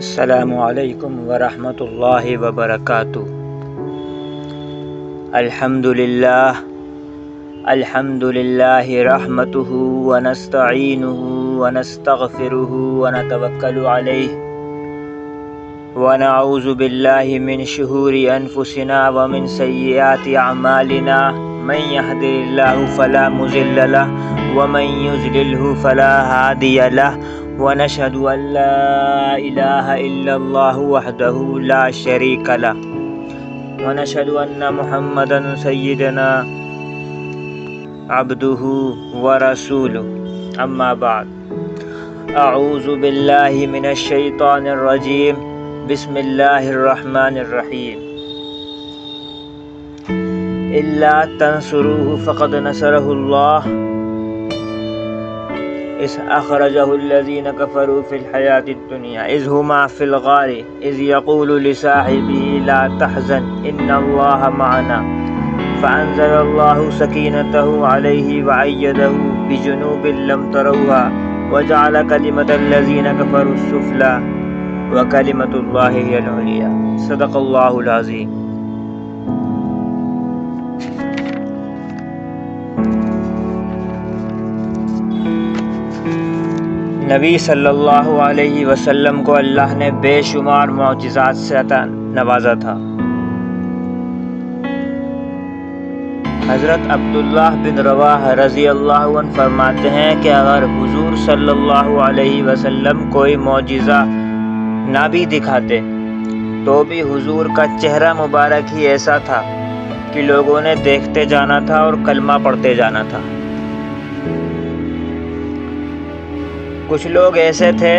السلام علیکم ورحمۃ اللہ وبرکاتہ۔ الحمد للہ رحمتہ ونستعینہ ونستغفرہ ونتوکل علیہ ونعوذ باللہ من شرور انفسنا ومن سیئات اعمالنا من یہد اللہ فلا مضل لہ ومن یضللہ فلا ہادی لہ ونشهد أن لا إله إلا الله وحده لا شريك له ونشهد أن محمدا سيدنا عبده ورسوله أما بعد أعوذ بالله من الشيطان الرجيم بسم الله الرحمن الرحيم إلا تنصروه فقد نصره الله إذ أخرجه الذين كفروا في الحياة الدنيا إذ هما في الغار إذ يقول لصاحبه لا تحزن إن الله معنا فأنزل الله سكينته عليه وأيده بجنود لم تروها وجعل كلمة الذين كفروا السفلى وكلمة الله هي العليا صدق الله العظيم۔ نبی صلی اللہ علیہ وسلم کو اللہ نے بے شمار معجزات سے عطا نوازا تھا۔ حضرت عبداللہ بن رواحہ رضی اللہ عنہ فرماتے ہیں کہ اگر حضور صلی اللہ علیہ وسلم کوئی معجزہ نہ بھی دکھاتے تو بھی حضور کا چہرہ مبارک ہی ایسا تھا کہ لوگوں نے دیکھتے جانا تھا اور کلمہ پڑھتے جانا تھا۔ کچھ لوگ ایسے تھے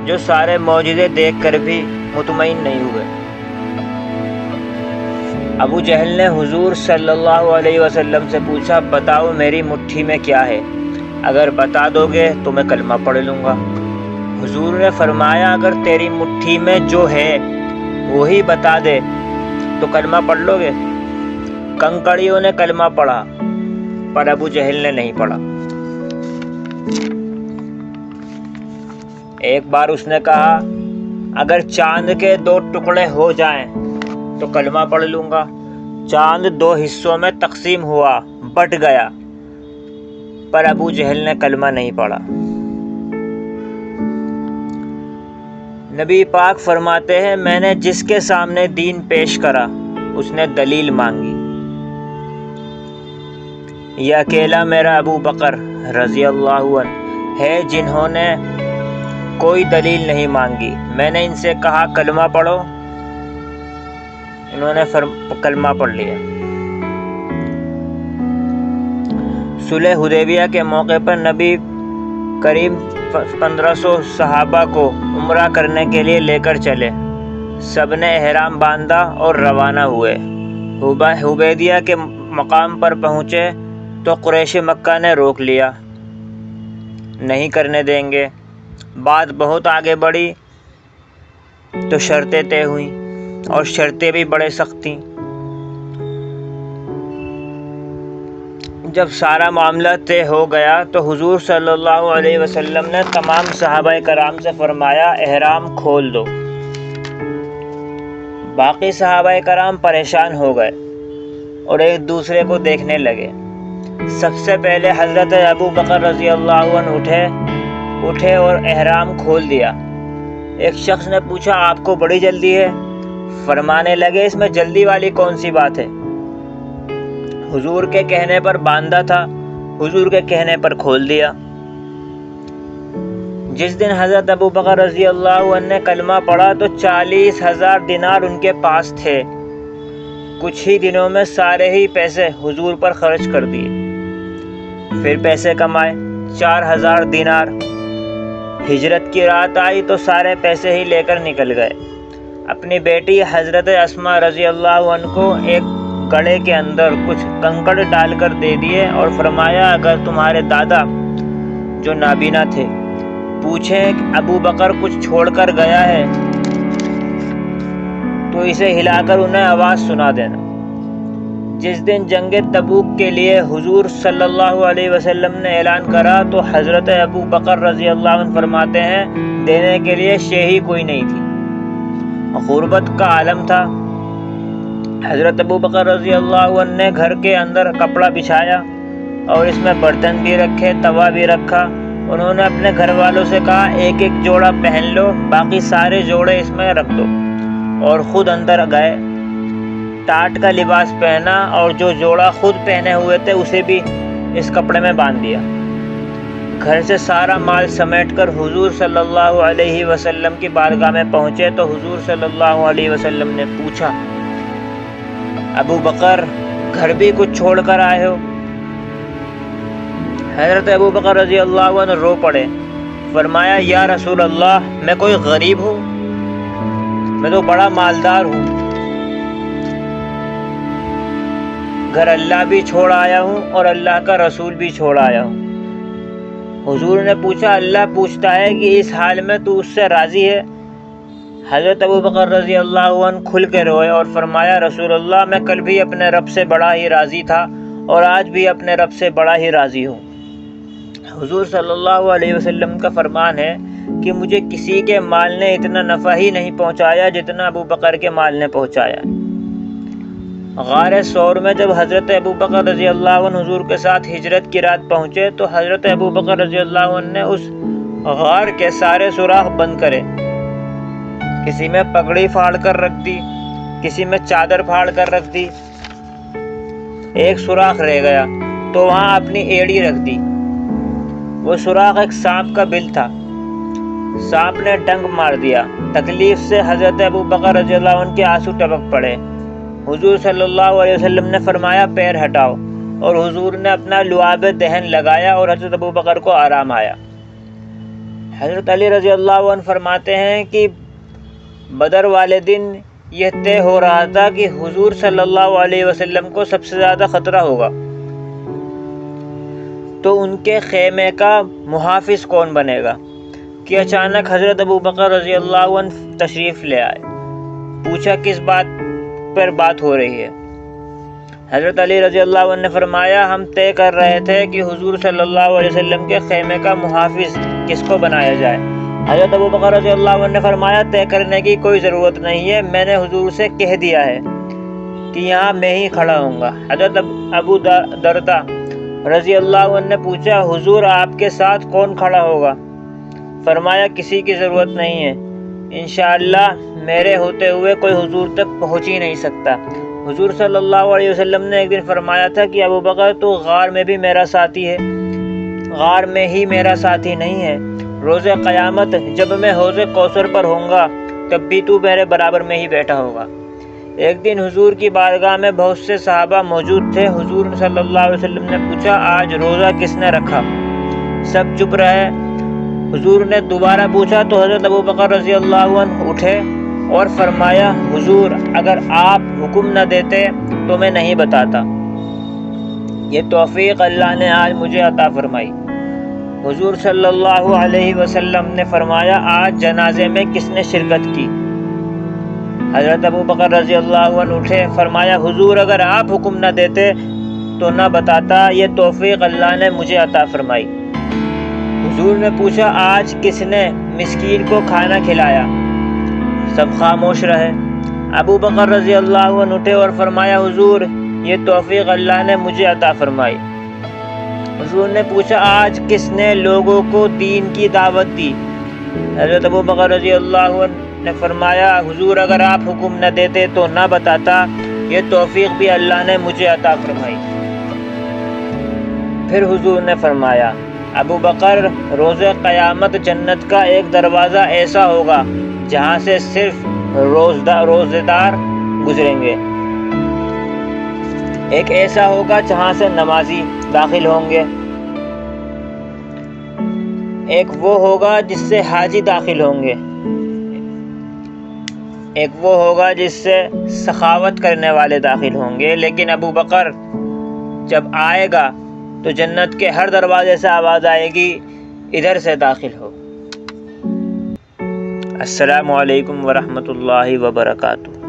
جو سارے معجزے دیکھ کر بھی مطمئن نہیں ہوئے۔ ابو جہل نے حضور صلی اللہ علیہ وسلم سے پوچھا، بتاؤ میری مٹھی میں کیا ہے؟ اگر بتا دو گے تو میں کلمہ پڑھ لوں گا۔ حضور نے فرمایا، اگر تیری مٹھی میں جو ہے وہی بتا دے تو کلمہ پڑھ لو گے؟ کنکڑیوں نے کلمہ پڑھا پر ابو جہل نے نہیں پڑھا۔ ایک بار اس نے کہا، اگر چاند کے 2 ٹکڑے ہو جائیں تو کلمہ پڑھ لوں گا۔ چاند 2 حصوں میں تقسیم ہوا، بٹ گیا، پر ابو جہل نے کلمہ نہیں پڑھا۔ نبی پاک فرماتے ہیں، میں نے جس کے سامنے دین پیش کرا اس نے دلیل مانگی۔ یہ اکیلا میرا ابو بکر رضی اللہ عنہ ہے جنہوں نے کوئی دلیل نہیں مانگی۔ میں نے ان سے کہا کلمہ پڑھو، انہوں نے کلمہ پڑھ لیا۔ صلح حدیبیہ کے موقع پر نبی کریم 1500 صحابہ کو عمرہ کرنے کے لیے لے کر چلے۔ سب نے احرام باندھا اور روانہ ہوئے۔ حدیبیہ کے مقام پر پہنچے تو قریش مکہ نے روک لیا، نہیں کرنے دیں گے۔ بات بہت آگے بڑھی تو شرطیں طے ہوئیں، اور شرطیں بھی بڑے سخت تھیں۔ جب سارا معاملہ طے ہو گیا تو حضور صلی اللہ علیہ وسلم نے تمام صحابہ کرام سے فرمایا، احرام کھول دو۔ باقی صحابہ کرام پریشان ہو گئے اور ایک دوسرے کو دیکھنے لگے۔ سب سے پہلے حضرت ابو بکر رضی اللہ عنہ اٹھے اور احرام کھول دیا۔ ایک شخص نے پوچھا، آپ کو بڑی جلدی ہے؟ فرمانے لگے، اس میں جلدی والی کون سی بات ہے؟ حضور کے کہنے پر باندھا تھا، حضور کے کہنے پر کھول دیا۔ جس دن حضرت ابو بکر رضی اللہ عنہ نے کلمہ پڑھا تو 40,000 دینار ان کے پاس تھے۔ کچھ ہی دنوں میں سارے ہی پیسے حضور پر خرچ کر دیے۔ پھر پیسے کمائے، 4,000 دینار۔ ہجرت کی رات آئی تو سارے پیسے ہی لے کر نکل گئے۔ اپنی بیٹی حضرت اسماء رضی اللہ عنہ کو ایک گڑھے کے اندر کچھ کنکڑ ڈال کر دے دیے اور فرمایا، اگر تمہارے دادا جو نابینا تھے پوچھیں کہ ابو بکر کچھ چھوڑ کر گیا ہے تو اسے ہلا کر انہیں آواز سنا دینا۔ جس دن جنگ تبوک کے لیے حضور صلی اللہ علیہ وسلم نے اعلان کرا تو حضرت ابو بکر رضی اللہ عنہ فرماتے ہیں دینے کے لیے شے ہی کوئی نہیں تھی۔ غربت کا عالم تھا۔ حضرت ابوبکر رضی اللہ عنہ نے گھر کے اندر کپڑا بچھایا اور اس میں برتن بھی رکھے، توا بھی رکھا۔ انہوں نے اپنے گھر والوں سے کہا ایک ایک جوڑا پہن لو، باقی سارے جوڑے اس میں رکھ دو، اور خود اندر گئے، ٹاٹ کا لباس پہنا اور جو جوڑا خود پہنے ہوئے تھے اسے بھی اس کپڑے میں باندھ دیا۔ گھر سے سارا مال سمیٹ کر حضور صلی اللہ علیہ وسلم کی بارگاہ میں پہنچے تو حضور صلی اللہ علیہ وسلم نے پوچھا ابو بکر گھر بھی کچھ چھوڑ کر آئے ہو؟ حضرت ابو بکر رضی اللہ عنہ رو پڑے، فرمایا یا رسول اللہ میں کوئی غریب ہوں؟ میں تو بڑا مالدار ہوں، گھر اللہ بھی چھوڑ آیا ہوں اور اللہ کا رسول بھی چھوڑ آیا ہوں۔ حضور نے پوچھا اللہ پوچھتا ہے کہ اس حال میں تو اس سے راضی ہے؟ حضرت ابو بکر رضی اللہ عنہ کھل کے روئے اور فرمایا رسول اللہ میں کل بھی اپنے رب سے بڑا ہی راضی تھا اور آج بھی اپنے رب سے بڑا ہی راضی ہوں۔ حضور صلی اللہ علیہ وسلم کا فرمان ہے کہ مجھے کسی کے مال نے اتنا نفع ہی نہیں پہنچایا جتنا ابو بکر کے مال نے پہنچایا۔ غار ثور میں جب حضرت ابو بکر رضی اللہ عنہ حضور کے ساتھ ہجرت کی رات پہنچے تو حضرت ابو بکر رضی اللہ عنہ نے اس غار کے سارے سوراخ بند کرے، کسی میں پگڑی پھاڑ کر رکھ دی، کسی میں چادر پھاڑ کر رکھ دی، ایک سوراخ رہ گیا تو وہاں اپنی ایڑی رکھ دی۔ وہ سوراخ ایک سانپ کا بل تھا، سانپ نے ڈنک مار دیا، تکلیف سے حضرت ابو بکر رضی اللہ عنہ کے آنسو ٹپک پڑے۔ حضور صلی اللہ علیہ وسلم نے فرمایا پیر ہٹاؤ، اور حضور نے اپنا لعاب دہن لگایا اور حضرت ابو بکر کو آرام آیا۔ حضرت علی رضی اللہ عنہ فرماتے ہیں کہ بدر والے دن یہ طے ہو رہا تھا کہ حضور صلی اللہ علیہ وسلم کو سب سے زیادہ خطرہ ہوگا، تو ان کے خیمے کا محافظ کون بنے گا کہ اچانک حضرت ابو بکر رضی اللہ عنہ تشریف لے آئے۔ پوچھا کس بات پر بات ہو رہی ہے؟ حضرت علی رضی اللہ عنہ نے فرمایا ہم طے کر رہے تھے کہ حضور صلی اللہ علیہ وسلم کے خیمے کا محافظ کس کو بنایا جائے۔ حضرت ابو بکر رضی اللہ عنہ نے فرمایا طے کرنے کی کوئی ضرورت نہیں ہے، میں نے حضور سے کہہ دیا ہے کہ یہاں میں ہی کھڑا ہوں گا۔ حضرت ابو دردہ رضی اللہ عنہ نے پوچھا حضور آپ کے ساتھ کون کھڑا ہوگا؟ فرمایا کسی کی ضرورت نہیں ہے، انشاءاللہ میرے ہوتے ہوئے کوئی حضور تک پہنچ ہی نہیں سکتا۔ حضور صلی اللہ علیہ وسلم نے ایک دن فرمایا تھا کہ ابو بکر تو غار میں بھی میرا ساتھی ہے، غار میں ہی میرا ساتھی نہیں ہے، روز قیامت جب میں حوض کوثر پر ہوں گا تب بھی تو میرے برابر میں ہی بیٹھا ہوگا۔ ایک دن حضور کی بارگاہ میں بہت سے صحابہ موجود تھے۔ حضور صلی اللہ علیہ وسلم نے پوچھا آج روزہ کس نے رکھا؟ سب چپ رہے۔ حضور نے دوبارہ پوچھا تو حضرت ابو بکر رضی اللہ عنہ اٹھے اور فرمایا حضور اگر آپ حکم نہ دیتے تو میں نہیں بتاتا، یہ توفیق اللہ نے آج مجھے عطا فرمائی۔ حضور صلی اللہ علیہ وسلم نے فرمایا آج جنازے میں کس نے شرکت کی؟ حضرت ابو بکر رضی اللہ عنہ اٹھے، فرمایا حضور اگر آپ حکم نہ دیتے تو نہ بتاتا، یہ توفیق اللہ نے مجھے عطا فرمائی۔ حضور نے پوچھا آج کس نے مسکین کو کھانا کھلایا؟ سب خاموش رہے۔ ابو بکر رضی اللہ عنہ اٹھے اور فرمایا حضور یہ توفیق اللہ نے مجھے عطا فرمائی۔ حضور نے پوچھا آج کس نے لوگوں کو دین کی دعوت دی؟ حضرت ابو بکر رضی اللہ عنہ نے فرمایا حضور اگر آپ حکم نہ دیتے تو نہ بتاتا، یہ توفیق بھی اللہ نے مجھے عطا فرمائی۔ پھر حضور نے فرمایا ابو بکر روز قیامت جنت کا ایک دروازہ ایسا ہوگا جہاں سے صرف روزے دار گزریں گے، ایک ایسا ہوگا جہاں سے نمازی داخل ہوں گے، ایک وہ ہوگا جس سے حاجی داخل ہوں گے، ایک وہ ہوگا جس سے سخاوت کرنے والے داخل ہوں گے، لیکن ابو بکر جب آئے گا تو جنت کے ہر دروازے سے آواز آئے گی ادھر سے داخل ہو۔ السلام علیکم ورحمۃ اللہ وبرکاتہ۔